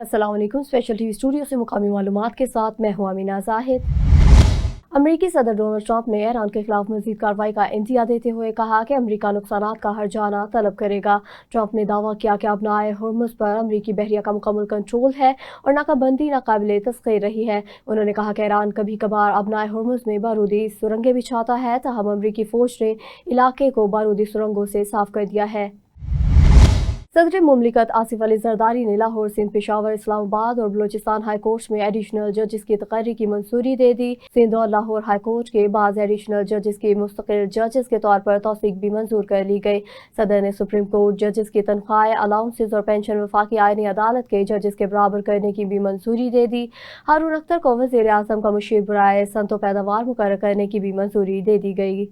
अस्सलाम वालेकुम। Special TV studio से मुकामी मालूमात के साथ मैं हूं अमीना जाहिद। अमरीकी सदर डोनाल्ड ट्रंप ने ईरान के खिलाफ मजीद कार्रवाई का इंदिया देते हुए कहा कि अमरीका नुकसानात का हर्जाना तलब करेगा। ट्रंप ने दावा किया कि अपनाए हुर्मुज़ पर अमरीकी बहरिया का मुकम्मल कंट्रोल है और नाकाबंदी नाकाबिले तस्खीर रही है। उन्होंने कहा कि ईरान कभी कभार अपनाए हुर्मुज़ में बारूदी सुरंगें बिछाता है, तहम अमरीकी फौज ने इलाके को बारूदी सुरंगों से साफ कर दिया है। सदर मुमलिकत आसिफ अली जरदारी ने लाहौर, सिंध, पेशावर, इस्लामाबाद और बलोचिस्तान हाई कोर्ट में एडिशनल जजेस की तकर्री की मंजूरी दे दी। सिंध और लाहौर हाई कोर्ट के बाद एडिशनल जजेस की मुस्तकिल जजेस के तौर पर तौसीक भी मंजूर कर ली गई। सदर ने सुप्रीम कोर्ट जजेस की तनख्वाहें, अलाउंसेस और पेंशन वफाकी आईनी अदालत के जजेस के बराबर करने की भी मंजूरी दे दी। हारून अख्तर को वज़ीर आज़म का मुशीर बराए सनतो पैदावार मुकर्रर करने की भी मंजूरी दे दी गई।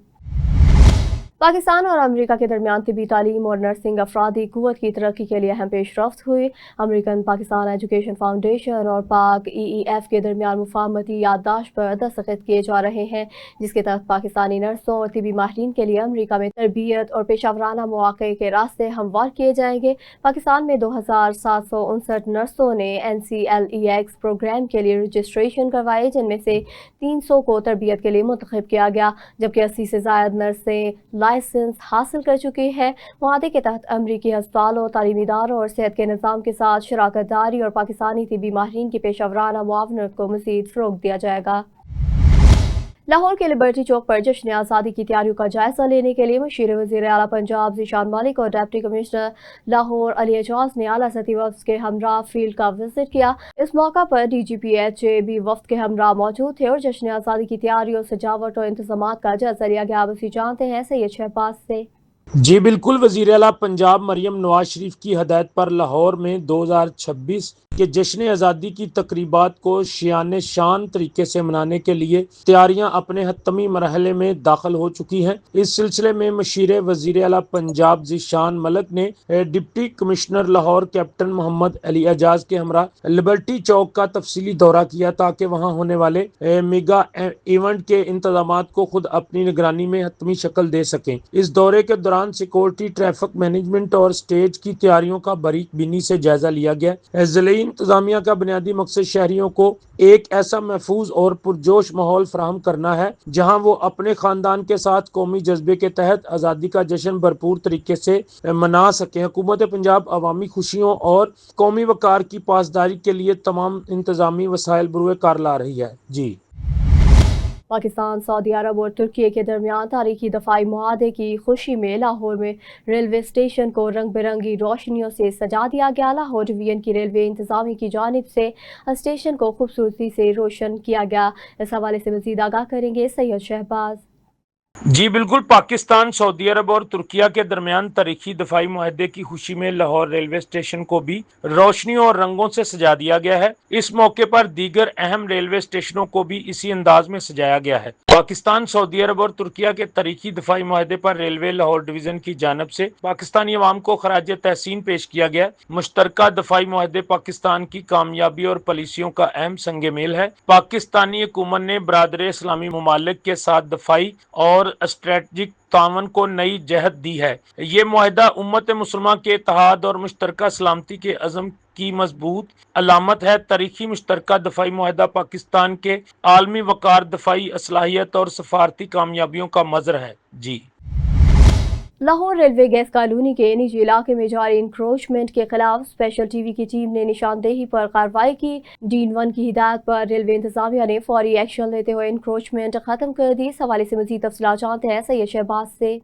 पाकिस्तान और अमेरिका के दरमियान तिबी तालीम और नर्सिंग अफरादी कुव्वत की तरक्की के लिए अहम पेशरफ्त हुई। अमेरिकन पाकिस्तान एजुकेशन फाउंडेशन और पाक EEF के दरमियान मुफाहमती याददाश्त पर दस्तखत किए जा रहे हैं, जिसके तहत पाकिस्तानी नर्सों और तिबी माहिरीन के लिए अमेरिका में तरबियत और पेशावराना मौक़े के रास्ते हमवार किए जाएंगे। पाकिस्तान में 2759 नर्सों ने NCLEX प्रोग्राम के लिए रजिस्ट्रेशन करवाए, जिनमें से 300 को तरबियत के लिए मुंतखब किया गया, जबकि 80 से ज़ायद नर्सें लाइसेंस हासिल कर चुकी है। मुआहदे के तहत अमरीकी अस्पतालों, तालीमी इदारों और सेहत के निज़ाम के साथ शराकत दारी और पाकिस्तानी तिबी माहिरीन की पेशावराना मुआवनत को मज़ीद फ़रोग़ दिया जाएगा। लाहौर के लिबर्टी चौक पर जश्न आज़ादी की तैयारियों का जायजा लेने के लिए मुशीर वज़ीर आला पंजाब ज़ीशान मलिक और डिप्टी कमिश्नर लाहौर अली एजाज ने आला सतही वफ़द के हमरा फील्ड का विजिट किया। इस मौका पर DGPH भी वफ़द के हमरा मौजूद थे और जश्न आज़ादी की तैयारियों, सजावट और इंतज़ामात का जायजा लिया गया। आप जानते हैं सैयद शहबाज से। जी बिल्कुल, वज़ीर आला पंजाब मरियम नवाज शरीफ की हदायत पर लाहौर में 2026 के जश्न आज़ादी की तकरीबात को शान शान तरीके से मनाने के लिए तैयारियां अपने हतमी मरहले में दाखिल हो चुकी हैं। इस सिलसिले में मुशीर वज़ीर आला पंजाब ज़ीशान मलिक ने deputy commissioner Lahore captain Mohammad Ali Ejaz के हमरा लिबर्टी चौक का तफसीली दौरा किया, ताकि वहां होने वाले मेगा इवेंट के इंतजामात को खुद अपनी निगरानी में हतमी शक्ल दे सकें। इस दौरे के दौरान सिक्योरिटी, ट्रैफिक मैनेजमेंट और स्टेज की तैयारियों का बारीक बीनी से जायजा लिया गया। ज़िले इंतजामिया का बुनियादी मकसद शहरियों को एक ऐसा महफूज और पुरजोश माहौल फराहम करना है जहां वो अपने खानदान के साथ कौमी जज्बे के तहत आज़ादी का जश्न भरपूर तरीके से मना सकें। हुकूमत पंजाब अवामी खुशियों और कौमी वकार की पासदारी के लिए तमाम इंतजामी वसाइल बरूए कार ला रही है। जी। पाकिस्तान, सऊदी अरब और तुर्की के दरमियान तारीखी दफाई मुआहदे की खुशी में लाहौर में रेलवे स्टेशन को रंग बिरंगी रोशनियों से सजा दिया गया। लाहौर डिवीजन की रेलवे इंतजामी की जानिब से स्टेशन को खूबसूरती से रोशन किया गया। इस हवाले से मजीद आगाह करेंगे सैयद शहबाज। जी बिल्कुल, पाकिस्तान, सऊदी अरब और तुर्किया के दरमियान तारीखी दफाई मुआहदे की खुशी में लाहौर रेलवे स्टेशन को भी रोशनियों और रंगों से सजा दिया गया है। इस मौके पर दीगर अहम रेलवे स्टेशनों को भी इसी अंदाज में सजाया गया है। पाकिस्तान, सऊदी अरब और तुर्किया के तारीखी दफाई मुआहदे पर रेलवे लाहौर डिवीजन की जानब से पाकिस्तानी अवाम को खराज तहसीन पेश किया गया। मुश्तरका दफाई मुआहदे पाकिस्तान की कामयाबी और पॉलिसियों का अहम संग मेल है। पाकिस्तानी हुकूमत ने बरादर इस्लामी ममालिक के साथ दफाई और स्ट्रेटजिक तावन को नई जहत दी है। ये मुआहदा उम्मत मुसलमान के इत्तेहाद और मुश्तरका सलामती के अज़म की मजबूत अलामत है। तारीखी मुश्तरका दफाई मुआहदा पाकिस्तान के आलमी वकार, दफाई असलाहियत और सफारती कामयाबियों का मज़र है। जी। लाहौर रेलवे गैस कॉलोनी के निजी इलाके में जारी इंक्रोचमेंट के खिलाफ स्पेशल टीवी की टीम ने निशानदेही पर कार्रवाई की। डीन 1 की हिदायत पर रेलवे इंतजामिया ने फौरी एक्शन लेते हुए इंक्रोचमेंट खत्म कर दी। इस हवाले से मजीद तफसीलात जानते हैं सैयद शहबाज से।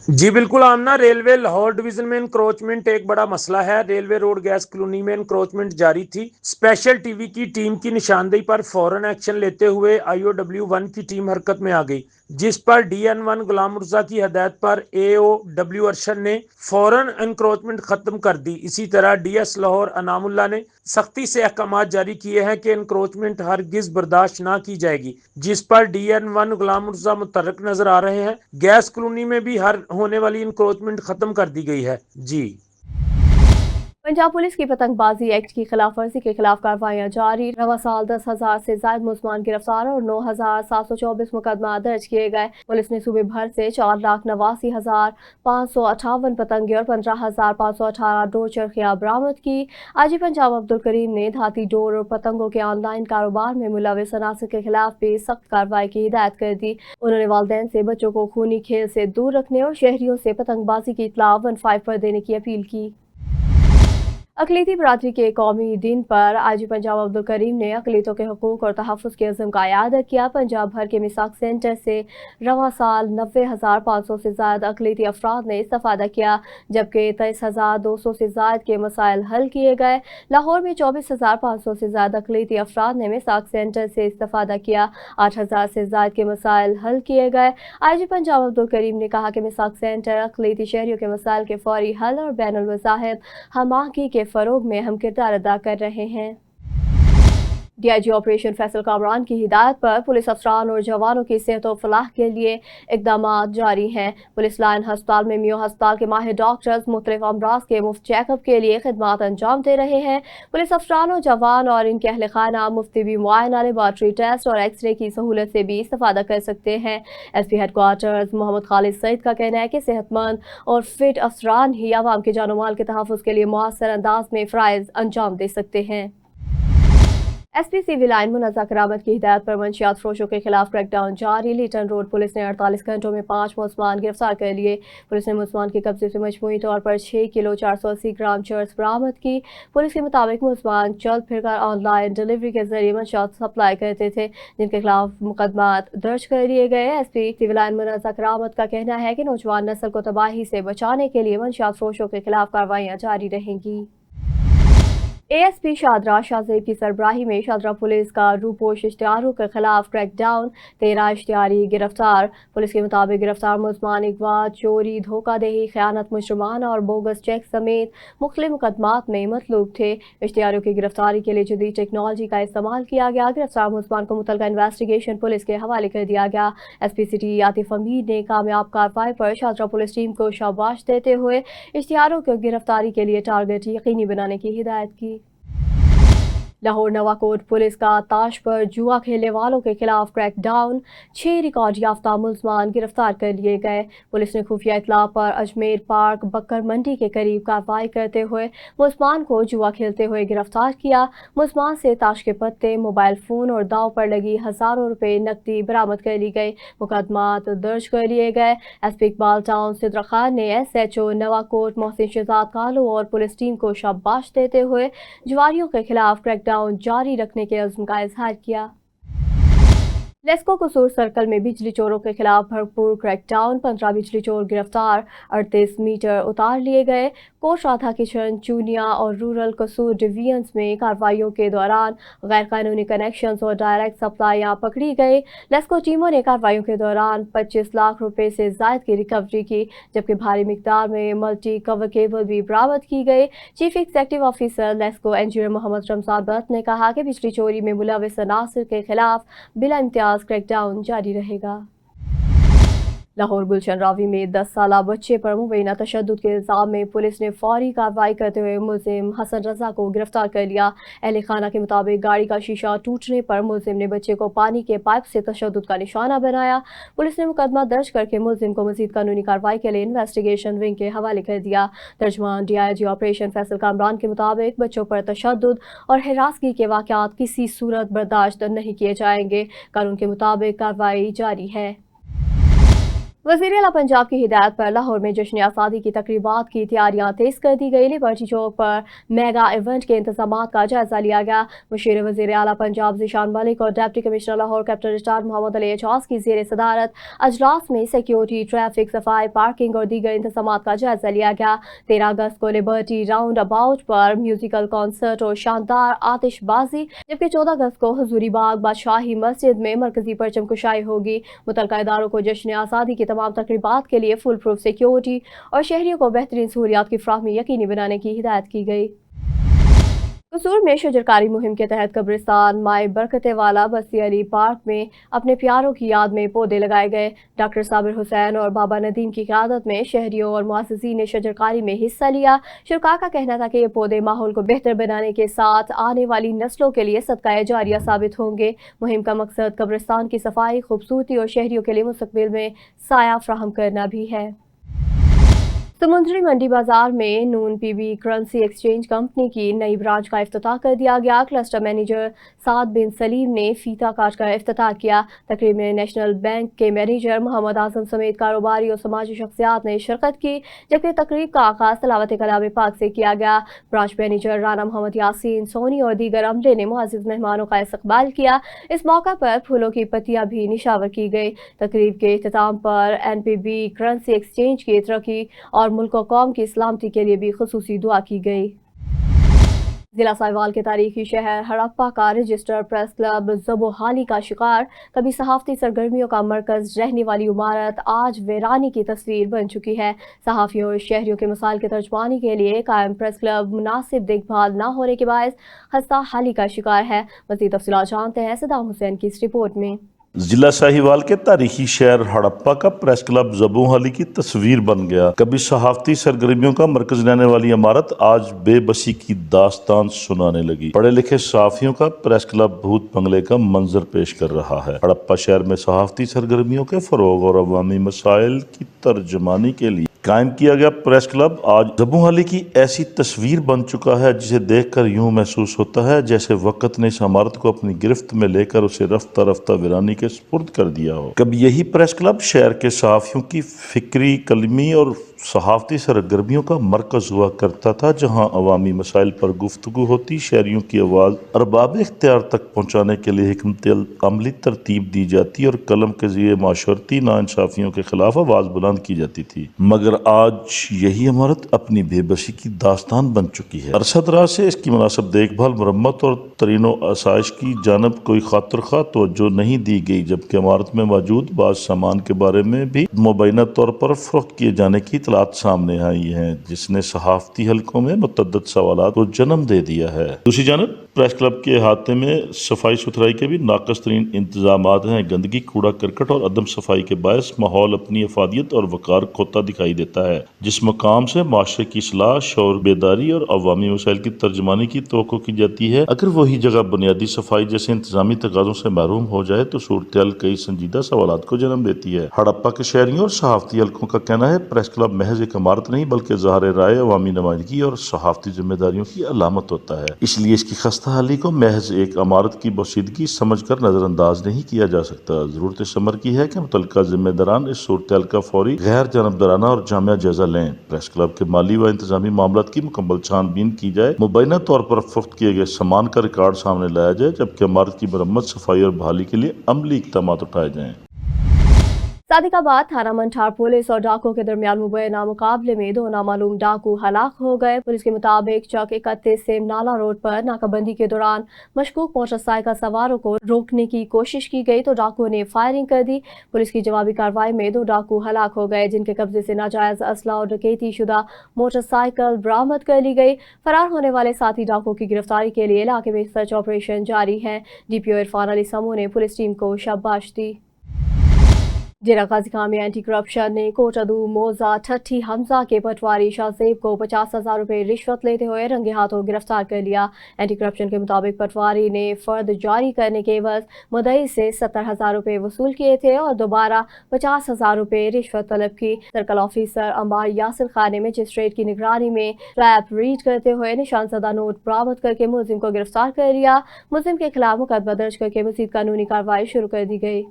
जी बिल्कुल आमना, रेलवे लाहौर डिवीजन में इंक्रोचमेंट एक बड़ा मसला है। रेलवे रोड गैस कॉलोनी में इंक्रोचमेंट जारी थी। स्पेशल टीवी की टीम की निशानदेही पर फौरन एक्शन लेते हुए IOW1 की टीम हरकत में आ गई, जिस पर DN1 गुलाम मुर्जा की हदायत पर AOW अरशद ने फौरन इंक्रोचमेंट खत्म कर दी। इसी तरह DS लाहौर अनामुल्ला ने सख्ती से अहकाम जारी किए हैं कि इंक्रोचमेंट हरगिज बर्दाश्त न की जाएगी, जिस पर DN1 गुलाम मुर्जा मुतर्रक नजर आ रहे हैं। गैस कॉलोनी में भी हर होने वाली इंक्रोचमेंट खत्म कर दी गई है। जी। पंजाब पुलिस की पतंगबाजी एक्ट की खिलाफ वर्जी के खिलाफ कार्रवाइयां जारी। रवा साल 10,000 से ज्यादा मुलजमान गिरफ्तार और 9,724 मुकदमा दर्ज किए गए। पुलिस ने सूबे भर से 4,89,558 पतंगे और 15,518 डोर चरखियां बरामद की। आईजी पंजाब अब्दुल करीम ने धाती डोर और पतंगों के ऑनलाइन कारोबार में मुलविस अनासर के खिलाफ भी सख्त कार्रवाई की हिदायत कर दी। उन्होंने वालिदैन से बच्चों को खूनी खेल से दूर रखने और शहरियों से पतंगबाजी की इत्तला 15 पर देने की अपील की। अक़लीती बरादरी के कौमी दिन पर आईजी पंजाब अब्दुल करीम ने अक़लीतों के हुकूक और तहफ़्फ़ुज़ के अज़्म का इआदा किया। पंजाब भर के मिसाक सेंटर से रवा साल 90,500 से ज़्यादा अक़लीती अफराद ने इस्तिफ़ादा किया, जबकि 23,200 से ज़्यादा के मसाइल हल किए गए। लाहौर में 24,500 से ज़्यादा अक़लीती अफराद ने मिसाक सेंटर से इस्तिफ़ादा किया। 8,000 से ज़्यादा के मसाइल हल किए गए। आईजी पंजाब अब्दुल करीम ने कहा कि मिसाक सेंटर अक़लीती शहरियों के मसाइल के फौरी हल और बैनुल मज़ाहिब हमाहंगी के फ़रोग़ में अहम किरदार अदा कर रहे हैं। डीआईजी ऑपरेशन फैसल कामरान की हिदायत पर पुलिस अफसरान और जवानों की सेहत और फलाह के लिए इक़दामात जारी हैं। पुलिस लाइन हस्पताल में मियो हस्पताल के माहिर डॉक्टर्स मुख्तलिफ अमराज के मुफ्त चेकअप के लिए खिदमात अंजाम दे रहे हैं। पुलिस अफसरान और जवान और इनके अहल खाना मुफ्ती भी मुआयना, लेबॉर्ट्री टेस्ट और एक्सरे की सहूलत से भी इस्तेफादा कर सकते हैं। एसपी हेडक्वार्टर्स मोहम्मद खालिद सईद का कहना है कि सेहतमंद और फिट अफसरान ही आवाम के जानो माल के तहफ़्फ़ुज़ के लिए मुअस्सर अंदाज में फ़राइज़ अंजाम दे सकते हैं। एसपी सिविल लाइन मुनज़्ज़ा करामत की हिदायत पर मंशियात फरोशों के खिलाफ क्रैकडाउन जारी। लीटन रोड पुलिस ने 48 घंटों में 5 मुलजमान गिरफ्तार कर लिए। पुलिस ने मुलजमान के कब्जे से मजमूई तौर पर 6 किलो 480 ग्राम चर्स बरामद की। पुलिस के मुताबिक मुलजमान चल फिरकर ऑनलाइन डिलीवरी के जरिए मंशियात सप्लाई करते थे, जिनके खिलाफ मुकदमात दर्ज कर लिए गए। एसपी सिविल लाइन मुनज़्ज़ा करामत का कहना है कि नौजवान नस्ल को तबाही से बचाने के लिए मंशियात फरोशों के खिलाफ कार्रवाइयाँ जारी रहेंगी। एएसपी शादरा शाहजेब की सरबराही में शादरा पुलिस का रूपोश इश्तिहारों के खिलाफ क्रैकडाउन, 13 इश्तिहारी गिरफ्तार। पुलिस के मुताबिक गिरफ्तार मुलजमान अगवा, चोरी, धोखाधड़ी, खयानत मुजरिमाना और बोगस चेक समेत मुख्तलिफ मुकदमात में मतलूब थे। इश्तिहारों की गिरफ्तारी के लिए जदीद टेक्नोलॉजी का इस्तेमाल किया गया। गिरफ्तार मुलजमान को मुतलका इन्वेस्टिगेशन पुलिस के हवाले कर दिया गया। एसपी सिटी आतिफ अमीर ने कामयाब कार्रवाई पर शादरा पुलिस टीम को शाबाश देते हुए इश्तिहारों की गिरफ्तारी के लिए टारगेट यकीनी बनाने की हिदायत की। लाहौर नवाकोट पुलिस का ताश पर जुआ खेलने वालों के खिलाफ क्रैकडाउन, 6 रिकॉर्ड याफ्ता मुलजमान गिरफ्तार कर लिए गए। पुलिस ने खुफिया इतला पर अजमेर पार्क बकर मंडी के करीब कार्रवाई करते हुए मुलजमान को जुआ खेलते हुए गिरफ्तार किया। मुलजमान से ताश के पत्ते, मोबाइल फोन और दाव पर लगी हजारों रुपए नकदी बरामद कर ली गई। मुकदमात दर्ज कर लिए गए। एसपी इकबाल टाउन सिद्रा खान ने SHO नवाकोट मोहसिन शहजाद कालू और पुलिस टीम को शाबाश देते हुए जुआरियों के खिलाफ क्रैकडाउन जारी रखने के अज़्म का इजहार किया। लेस्को कसूर सर्कल में बिजली चोरों के खिलाफ भरपूर क्रैकडाउन, 15 बिजली चोर गिरफ्तार, 38 मीटर उतार लिए गए। कोट राधा किचन, चूनिया और रूरल कसूर डिवीजन्स में कार्रवाइयों के दौरान गैर कानूनी कनेक्शंस और डायरेक्ट सप्लाइयाँ पकड़ी गई। लेस्को टीमों ने कार्रवाइयों के दौरान 25 लाख रुपए से ज़ायद की रिकवरी की, जबकि भारी मिकदार में मल्टी कवर केबल भी बरामद की गई। Chief executive officer LESCO engineer Mohammad Ramzan Butt ने कहा कि बिजली चोरी में मुलविस अनासर के खिलाफ बिला इम्तियाज क्रैकडाउन जारी रहेगा। लाहौर गुलशन रावी में 10 साला बच्चे पर मुबैना तशद्दुद के इल्ज़ाम में पुलिस ने फौरी कार्रवाई करते हुए मुलजिम हसन रजा को गिरफ्तार कर लिया। अहले खाना के मुताबिक गाड़ी का शीशा टूटने पर मुलजिम ने बच्चे को पानी के पाइप से तशद्दुद का निशाना बनाया। पुलिस ने मुकदमा दर्ज करके मुलजिम को मजीद कानूनी कार्रवाई के लिए इन्वेस्टिगेशन विंग के हवाले कर दिया। तर्जमान DIG ऑपरेशन फैसल कामरान के मुताबिक बच्चों पर तशद्दुद और हिरासगी के वाक़यात किसी सूरत बर्दाश्त नहीं किए जाएंगे। कानून के मुताबिक कार्रवाई जारी है। वज़ीर आला पंजाब की हिदायत पर लाहौर में जश्न आज़ादी की तकरीबात की तैयारियां तेज़ कर दी गई। लिबर्टी चौक पर मेगा इवेंट के इंतजामात का जायजा लिया गया। मुशीर वज़ीर आला पंजाब ज़ीशान मलिक और deputy commissioner Lahore captain retired Mohammad Ali Ejaz की ज़ेर सदारत अजलास में सिक्योरिटी, ट्रैफिक, सफाई, पार्किंग और दीगर इंतजामात का जायजा लिया गया। 13 अगस्त को लिबर्टी राउंड अबाउट पर म्यूजिकल कॉन्सर्ट और शानदार आतिशबाजी, जबकि 14 अगस्त को हजूरी बाग बादशाही मस्जिद में मरकजी परचम कुशाई होगी। मुतल्लिका इदारों को जश्न आज़ादी की तमाम तकरीबात के लिए फुल प्रूफ सिक्योरिटी और शहरियों को बेहतरीन सहूलियात की फ्राहमी यकीनी बनाने की हिदायत की गई। قصور میں شجرکاری مہم کے تحت قبرستان مائے برکت والا بستی علی پارک میں اپنے پیاروں کی یاد میں پودے لگائے گئے۔ ڈاکٹر صابر حسین اور بابا ندیم کی قیادت میں شہریوں اور معززین نے شجرکاری میں حصہ لیا۔ شرکاء کا کہنا تھا کہ یہ پودے ماحول کو بہتر بنانے کے ساتھ آنے والی نسلوں کے لیے صدقہ جاریہ ثابت ہوں گے۔ مہم کا مقصد قبرستان کی صفائی، خوبصورتی اور شہریوں کے لیے مستقبل میں سایہ فراہم کرنا بھی ہے۔ سمندری منڈی بازار میں N P B currency exchange company کی نئی برانچ کا افتتاح کر دیا گیا۔ کلسٹر مینیجر سعد بن سلیم نے فیتا کاٹ کا افتتاح کیا۔ تقریب میں نیشنل بینک کے مینیجر محمد اعظم سمیت کاروباری اور سماجی شخصیات نے شرکت کی، جبکہ تقریب کا آغاز تلاوت کلام پاک سے کیا گیا۔ برانچ مینیجر رانا محمد یاسین سونی اور دیگر عملے نے معزز مہمانوں کا استقبال کیا۔ اس موقع پر پھولوں کی پتیاں بھی نشاور کی گئی۔ تقریب کے اختتام پر N P B currency exchange کی ترقی اور ملک و قوم کی سلامتی کے لیے بھی خصوصی دعا کی گئی۔ ضلع ساہیوال کے تاریخی شہر ہڑپا کا رجسٹر پریس کلب زبوحالی کا شکار، کبھی صحافتی سرگرمیوں کا مرکز رہنے والی عمارت آج ویرانی کی تصویر بن چکی ہے۔ صحافیوں اور شہریوں کے مسائل کی ترجمانی کے لیے قائم پریس کلب مناسب دیکھ بھال نہ ہونے کے باعث خستہ حالی کا شکار ہے۔ مزید تفصیلات جانتے ہیں صدام حسین کی اس رپورٹ میں۔ ضلع ساہیوال کے تاریخی شہر ہڑپا کا پریس کلب زبوحالی کی تصویر بن گیا۔ کبھی صحافتی سرگرمیوں کا مرکز رہنے والی عمارت آج بے بسی کی داستان سنانے لگی۔ پڑھے لکھے صحافیوں کا پریس کلب بھوت بنگلے کا منظر پیش کر رہا ہے۔ ہڑپا شہر میں صحافتی سرگرمیوں کے فروغ اور عوامی مسائل کی ترجمانی کے لیے قائم کیا گیا پریس کلب آج زبوحالی کی ایسی تصویر بن چکا ہے جسے دیکھ کر یوں محسوس ہوتا ہے جیسے وقت نے اس عمارت کو اپنی گرفت میں لے کر اسے رفتہ رفتہ ویرانی کے سپرد کر دیا ہو۔ کبھی یہی پریس کلب شہر کے صحافیوں کی فکری، قلمی اور صحافتی سرگرمیوں کا مرکز ہوا کرتا تھا، جہاں عوامی مسائل پر گفتگو ہوتی، شہریوں کی آواز ارباب اختیار تک پہنچانے کے لیے حکمت عملی ترتیب دی جاتی اور قلم کے ذریعے معاشرتی ناانصافیوں کے خلاف آواز بلند کی جاتی تھی، مگر آج یہی عمارت اپنی بے بسی کی داستان بن چکی ہے۔ عرصہ دراز سے اس کی مناسب دیکھ بھال، مرمت اور ترمیم و آسائش کی جانب کوئی خاطر خواہ توجہ نہیں دی گئی، جبکہ عمارت میں موجود بعض سامان کے بارے میں بھی مبینہ طور پر فروخت کیے جانے کی اطلاعات سامنے آئی ہیں، جس نے صحافتی حلقوں میں متعدد سوالات کو جنم دے دیا ہے۔ دوسری جانب پریس کلب کے احاطے میں صفائی ستھرائی کے بھی ناقص ترین انتظامات ہیں۔ گندگی، کوڑا کرکٹ اور عدم صفائی کے باعث ماحول اپنی افادیت اور وقار کھوتا دکھائی دیتا ہے۔ جس مقام سے معاشرے کی اصلاح، شعور بیداری اور عوامی مسائل کی ترجمانی کی توقع کی جاتی ہے، اگر وہی جگہ بنیادی صفائی جیسے انتظامی تقاضوں سے محروم ہو جائے تو صورتحال کئی سنجیدہ سوالات کو جنم دیتی ہے۔ ہڑپا کے شہریوں اور صحافتی حلقوں کا کہنا ہے پریس کلب محض ایک عمارت نہیں بلکہ ظاہر رائے، عوامی نمائندگی اور صحافتی ذمہ داریوں کی علامت ہوتا ہے۔ اس لیے اس کی خستہ حالی کو محض ایک عمارت کی بوسیدگی سمجھ کر نظر انداز نہیں کیا جا سکتا۔ ضرورت اس امر کی ہے کہ متعلقہ ذمہ داران اس صورتحال کا فوری، غیر جانبدارانہ اور جامع جائزہ لیں۔ پریس کلب کے مالی و انتظامی معاملات کی مکمل چھان بین کی جائے، مبینہ طور پر فروخت کیے گئے سامان کا ریکارڈ سامنے لایا جائے، جبکہ عمارت کی مرمت، صفائی اور بحالی کے لیے عملی اقدامات اٹھائے جائیں۔ صادق آباد تھانہ منٹھار پولیس اور ڈاکو کے درمیان مبینہ مقابلے میں 2 نامعلوم ڈاکو ہلاک ہو گئے۔ پولیس کے مطابق چک 31 سیم نالا روڈ پر ناکہ بندی کے دوران مشکوک موٹر سائیکل سواروں کو روکنے کی کوشش کی گئی تو ڈاکو نے فائرنگ کر دی۔ پولیس کی جوابی کارروائی میں 2 ڈاکو ہلاک ہو گئے، جن کے قبضے سے ناجائز اسلحہ اور ڈکیتی شدہ موٹر سائیکل برآمد کر لی گئی۔ فرار ہونے والے ساتھی ڈاکو کی گرفتاری کے لیے علاقے میں سرچ آپریشن جاری ہے۔ ڈی پی او عرفان علی سمو نے پولیس ٹیم کو شاباش دی۔ ڈیرہ غازی خان میں اینٹی کرپشن نے کوٹ ادو موزہ ٹھٹھی حمزہ کے پٹواری شاہ زیب کو 50,000 روپے رشوت لیتے ہوئے رنگے ہاتھوں گرفتار کر لیا۔ اینٹی کرپشن کے مطابق پٹواری نے فرد جاری کرنے کے عوض مدعی سے 70,000 روپے وصول کیے تھے اور دوبارہ 50,000 روپے رشوت طلب کی۔ سرکل آفیسر انبار یاسر خان نے مجسٹریٹ کی نگرانی میں ٹریپ ریڈ کرتے ہوئے نشان زدہ نوٹ برآمد کر کے ملزم کو گرفتار کر لیا۔ ملزم کے خلاف مقدمہ درج کر کے مزید قانونی کارروائی شروع کر دی گئی۔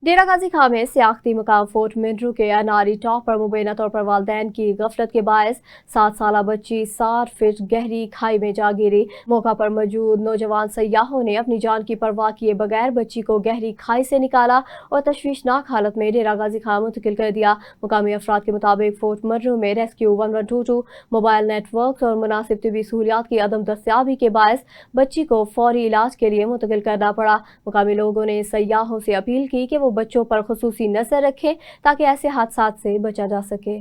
ڈیرہ غازی خان میں سیاحتی مقام فورٹ منرو کے اناری ٹاپ پر مبینہ طور پر والدین کی غفلت کے باعث 7 سالہ بچی 60 فٹ گہری کھائی میں جا گری۔ موقع پر موجود نوجوان سیاحوں نے اپنی جان کی پرواہ کیے بغیر بچی کو گہری کھائی سے نکالا اور تشویشناک حالت میں ڈیرہ غازی خان منتقل کر دیا۔ مقامی افراد کے مطابق فورٹ منرو میں ریسکیو 1122 موبائل نیٹ ورکس اور مناسب طبی سہولیات کی عدم دستیابی کے باعث بچی کو فوری علاج کے لیے منتقل کرنا پڑا۔ مقامی لوگوں نے سیاحوں سے اپیل کی کہ وہ بچوں پر خصوصی نظر رکھیں تاکہ ایسے حادثات سے بچا جا سکے۔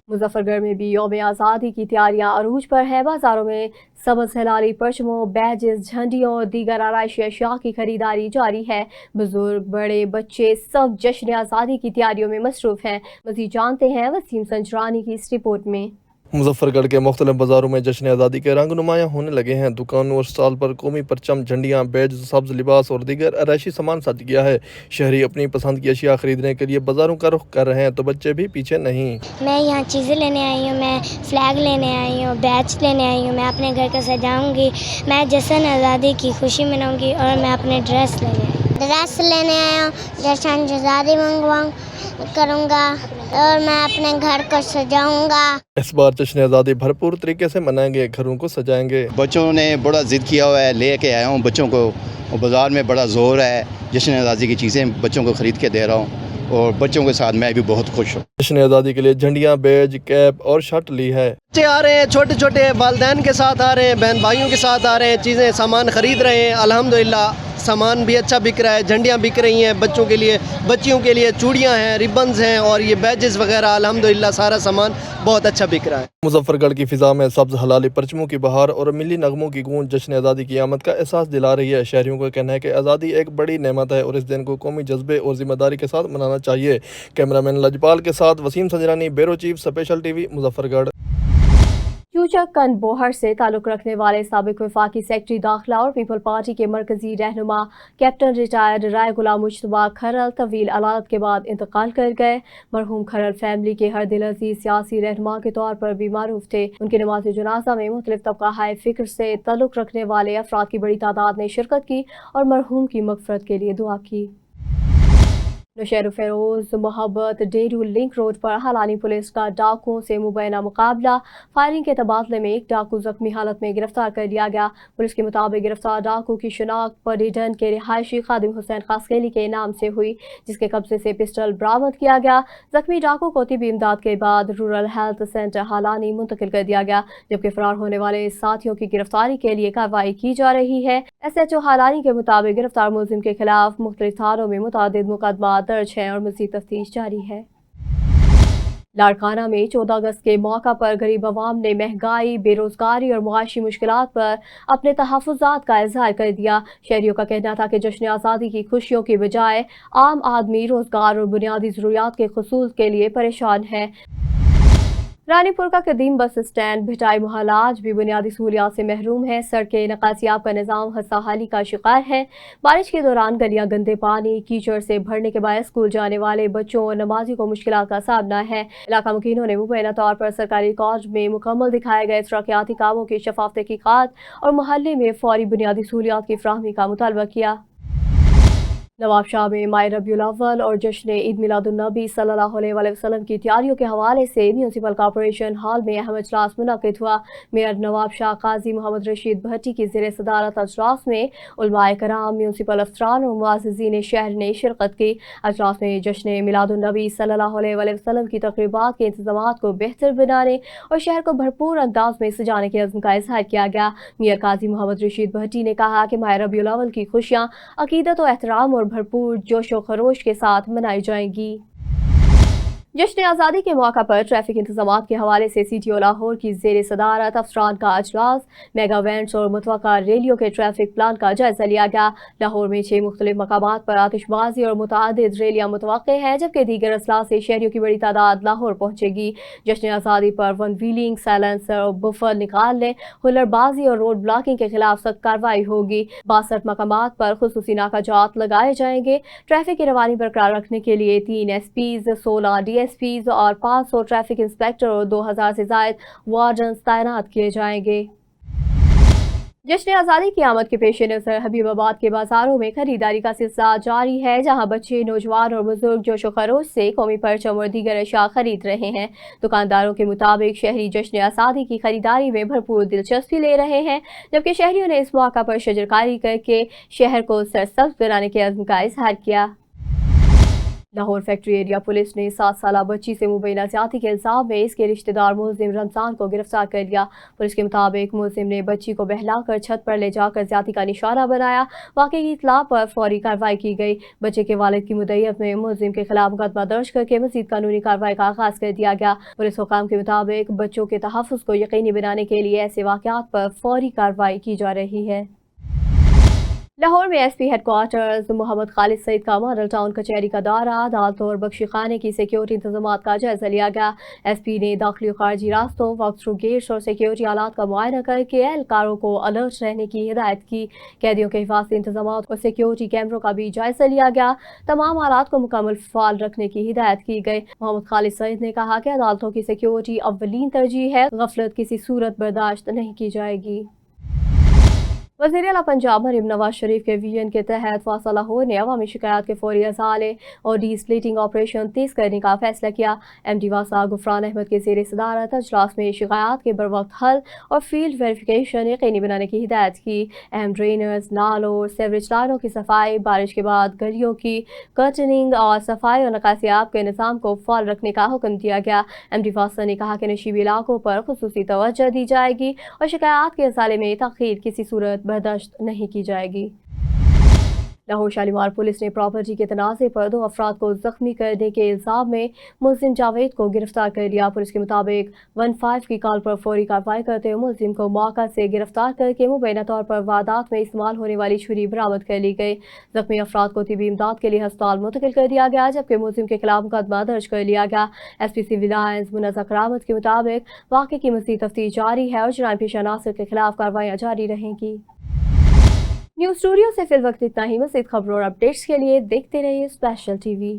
मुजफ्फरगढ़ में भी यौम आज़ादी की तैयारियां अरूज पर है। बाजारों में सबज हिलाली परचमों, बैजेस, झंडियों और दीगर आराइशी अशिया की खरीदारी जारी है। बुजुर्ग, बड़े, बच्चे सब जश्न आज़ादी की तैयारियों में मसरूफ हैं। मज़ीद जानते हैं वसीम संजरानी की इस रिपोर्ट में। मुजफ्फरगढ़ के मुख्तलिफ बाज़ारों में जश्न आज़ादी के रंग नुमायाँ होने लगे हैं। दुकानों और स्टॉल पर कौमी परचम, झंडियाँ, बैज, सब्ज लिबास और दीगर आराइशी सामान सज गया है। शहरी अपनी पसंद की अशिया खरीदने के लिए बाज़ारों का रुख कर रहे हैं, तो बच्चे भी पीछे नहीं। मैं यहाँ चीज़ें लेने आई हूँ, मैं फ्लैग लेने आई हूँ, बैच लेने आई हूँ। मैं अपने घर को सजाऊँगी, मैं जश्न आज़ादी की खुशी मनाऊँगी और मैं अपने ड्रेस लेने आई हूँ। जश्न आज़ादी करूँगा और मैं अपने घर को सजाऊँगा। इस बार जश्न आज़ादी भरपूर तरीके से मनाएंगे, घरों को सजाएंगे। बच्चों ने बड़ा ज़िद किया हुआ है, लेके आया हूँ बच्चों को, और बाज़ार में बड़ा ज़ोर है। जश्न आज़ादी की चीज़ें बच्चों को ख़रीद के दे रहा हूँ और बच्चों के साथ मैं भी बहुत खुश हूँ। जश्न आज़ादी के लिए झंडियाँ, बैज, कैप और शर्ट ली है। बच्चे आ रहे हैं, छोटे छोटे वालिदैन के साथ आ रहे हैं, बहन भाइयों के साथ आ रहे हैं, चीज़ें सामान ख़रीद रहे हैं। अल्हम्दुलिल्लाह सामान भी अच्छा बिक रहा है। झंडियाँ बिक रही हैं बच्चों के लिए, बच्चियों के लिए चूड़ियाँ हैं, रिबन्स हैं और ये बैजेस वगैरह। अल्हम्दुलिल्लाह सारा सामान बहुत अच्छा बिक रहा है। मुजफ्फरगढ़ की फिजा में सब्ज हलाली परचमों की बहार और मिली नगमों की गूंज जश्न आज़ादी की आमद का एहसास दिला रही है। शहरियों का कहना है कि आज़ादी एक बड़ी नेमत है और इस दिन को कौमी जज्बे और जिम्मेदारी के साथ मनाना चाहिए। कैमरामैन लजपाल के साथ Waseem Sanjrani, bureau chief, special TV, Muzaffargarh. Chuchak Kand Bohar से ताल्लुक़ रखने वाले साबिक वफाकी सेक्रेटरी दाखिला और पीपल पार्टी के मरकजी रहनुमा कैप्टन रिटायर्ड राय गुलाम मुश्तबा खरल तवील अलादत के बाद इंतकाल कर गए। मरहूम खरल फैमिली के हर दिल अजीज सियासी रहनुमा के तौर पर भी मारूफ थे। उनकी नमाज जनाजा में मुख्तलिफ तबका हाय फिक्र से ताल्लुक़ रखने वाले अफराद की बड़ी तादाद ने शिरकत की और मरहूम की मग़फ़िरत के लिए दुआ की। नौशहर फेरोज मोहब्बत डेरू लिंक रोड पर हलानी पुलिस का डाकुओं से मुबैना मुकाबला। फायरिंग के तबादले में एक डाकू जख्मी हालत में गिरफ्तार कर लिया गया। पुलिस के मुताबिक गिरफ्तार डाकू की शिनाख्त परीडन के रिहायशी खादिम हुसैन खासकेली के नाम से हुई, जिसके कब्जे से पिस्टल बरामद किया गया। जख्मी डाकू को तिबी इमदाद के बाद रूरल हेल्थ सेंटर हलानी मुंतकिल कर दिया गया, जबकि फरार होने वाले साथियों की गिरफ्तारी के लिए कार्रवाई की जा रही है। SHO हलानी के मुताबिक गिरफ्तार मुलजिम के खिलाफ मुख्तलिफ थानों में मुतअद्दिद मुकदमा दर्ज है और मज़ीद तफ्तीश जारी है। लाड़काना में 14 अगस्त के मौका पर गरीब अवाम ने महंगाई, बेरोजगारी और मुआशी मुश्किलात पर अपने तहफ़्फ़ुज़ात का इज़हार कर दिया। शहरियों का कहना था कि जश्न आज़ादी की खुशियों की बजाय आम आदमी रोजगार और बुनियादी ज़रूरियात के हुसूल के लिए परेशान है। रानीपुर का कदीम बस स्टैंड भिटाई मोहल्ला आज भी बुनियादी सहूलियात से महरूम है। सड़कें, नकासियाब का निज़ाम खस्ताहाली का शिकार है। बारिश के दौरान गलियां गंदे पानी, कीचड़ से भरने के बाद स्कूल जाने वाले बच्चों और नमाजी को मुश्किलात का सामना है। इलाका मुकीनों ने मुबैना तौर पर सरकारी रिकॉर्ड में मुकम्मल दिखाए गए तरक्याती कामों की शफाफ तहकीकात और मोहल्ले में फौरी बुनियादी सहूलियात की फराहमी का मुतालबा किया। नवाबशाह में माह रबीउल अव्वल और जश्न ईद मिलादुन्नबी सल्लल्लाहु अलैहि वसल्लम की तैयारियों के हवाले से म्यूनसिपल कॉर्पोरेशन हॉल में अहम इजलास मुनक़िद हुआ। मेयर नवाबशाह काजी मोहम्मद रशीद भट्टी की ज़ेर सदारत अजलास में उलमाए कराम, म्यूनसिपल अफसरान और मुअज़्ज़िज़ीन शहर ने शिरकत की। अजलास में जश्न मिलादुन्नबी सल्लल्लाहु अलैहि वसल्लम की तक़रीबात के इंतज़ामात को बेहतर बनाने और शहर को भरपूर अंदाज में सजाने के अज़्म का इज़हार किया गया। मेयर काजी मोहम्मद रशीद भट्टी ने कहा कि माह रबीउल अव्वल की खुशियाँ अक़ीदत और एहतराम और भरपूर जोश व खरोश के साथ मनाई जाएंगी। जश्न आज़ादी के मौका पर ट्रैफिक इंतजामात के हवाले से CTO लाहौर की ज़ेर सदारत अफसरान का अजलास, मेगा इवेंट्स और मुतवक्का रैलियों के ट्रैफिक प्लान का जायजा लिया गया। लाहौर में 6 मुख्तलिफ मकामात पर आतिशबाजी और मुतअद्दिद रैलियां मुतवक्के हैं, जबकि दीगर अजलास से शहरियों की बड़ी तादाद लाहौर पहुंचेगी। जश्न आज़ादी पर वन व्हीलिंग, साइलेंसर और बफर निकालने, हुल्लड़बाजी और रोड ब्लॉकिंग के खिलाफ सख्त कार्रवाई होगी। 62 मकामात पर खुसूसी नाकाजात लगाए जाएंगे। ट्रैफिक की रवानी बरकरार रखने के लिए 3 SPs, 16 DSPs और 500 ट्रैफिक इंस्पेक्टर और 2000 से ज़ायद वार्डन्स तैनात किए जाएंगे। जश्न आज़ादी की आमद के पेश नज़र हबीबाबाद के बाजारों में खरीदारी का सिलसिला जारी है, जहां बच्चे, नौजवान और बुजुर्ग जोशो खरोश से कौमी परचम और दीगर अशिया खरीद रहे हैं। दुकानदारों के मुताबिक शहरी जश्न आज़ादी की खरीदारी में भरपूर दिलचस्पी ले रहे हैं, जबकि शहरियों ने इस मौका पर शजरकारी करके शहर को सरसब्ज बनाने के अज़्म का इज़हार किया। लाहौर फैक्ट्री एरिया पुलिस ने 7 साला बच्ची से मुबैना ज्यादती के इल्जाम में इसके रिश्तेदार मुलजिम रमजान को गिरफ्तार कर लिया। पुलिस के मुताबिक मुलजिम ने बच्ची को बहलाकर छत पर ले जाकर ज्यादती का निशाना बनाया। वाक़े की इत्तला पर फौरी कार्रवाई की गई। बच्चे के वालिद की मुद्दईयत में मुलजिम के खिलाफ मुकदमा दर्ज करके मज़ीद कानूनी कार्रवाई का आगाज कर दिया गया। पुलिस हुकाम के मुताबिक बच्चों के तहफ़्फ़ुज़ को यकीनी बनाने के लिए ऐसे वाक़यात पर फौरी कार्रवाई की जा रही है। लाहौर में एसपी हेडक्वार्टर्स मोहम्मद खालिद सईद का मॉडल टाउन कचहरी का दौरा, अदालतों और बख्शी खाने की सिक्योरिटी इंतजामात का जायजा लिया गया। एसपी ने दाखिली और खारजी रास्तों, वॉक थ्रू गेट्स और सिक्योरिटी आलात का मुआयना करके एहलकारों को अलर्ट रहने की हिदायत की। कैदियों के हिफाजती इंतजामात और सिक्योरिटी कैमरों का भी जायजा लिया गया। तमाम आलात को मुकम्मल फाल रखने की हिदायत की गई। मोहम्मद खालिद सईद ने कहा कि अदालतों की सिक्योरिटी अव्वलीन तरजीह है, गफलत किसी सूरत बर्दाश्त नहीं की जाएगी। वज़ीर आला पंजाब मरीम नवाज शरीफ के विजन के तहत वासा लाहौर ने अवामी शिकायत के फौरी अज़ाले और डी स्प्लिटिंग ऑपरेशन तेज़ करने का फैसला किया। MD वासा गुफरान अहमद के ज़ेर सदारत अजलास में शिकायत के बर वक्त हल और फील्ड वेरिफिकेशन यकीनी बनाने की हिदायत की। अहम ड्रेनर्स, नालों और सेवरेज लाइनों की सफाई, बारिश के बाद गलियों की कर्टनिंग और सफाई और निकासियाब के निज़ाम को फाल रखने का हुक्म दिया गया। MD वासा ने कहा कि नशीबी इलाकों पर खुसूसी तवज्जो दी जाएगी और शिकायत के अज़ाले में तख़ीर किसी सूरत बर्दाश्त नहीं की जाएगी। लाहौर शालीमार पुलिस ने प्रॉपर्टी के तनाज़े पर 2 अफराद को जख्मी करने के इल्ज़ाम में मुलजिम जावेद को गिरफ्तार कर लिया। पुलिस के मुताबिक 15 की कॉल पर फौरी कार्रवाई करते हुए मुलजिम को मौका से गिरफ्तार करके मुबैना तौर पर वारदात में इस्तेमाल होने वाली छुरी बरामद कर ली गई। जख्मी अफराद को तिबी इमदाद के लिए अस्पताल मुंतकिल कर दिया गया, जबकि मुलजिम के खिलाफ मुकदमा दर्ज कर लिया गया। SP सिविल लाइन्स मुनज़्ज़र करामत के मुताबिक वाक़े की मज़ीद तफ्तीश जारी है और जुर्म पेशा अनासर के खिलाफ कार्रवाइयाँ जारी रहेंगी। न्यूज़ स्टूडियो से फिल वक्त इतना ही। मज़ीद खबरों और अपडेट्स के लिए देखते रहिए स्पेशल TV।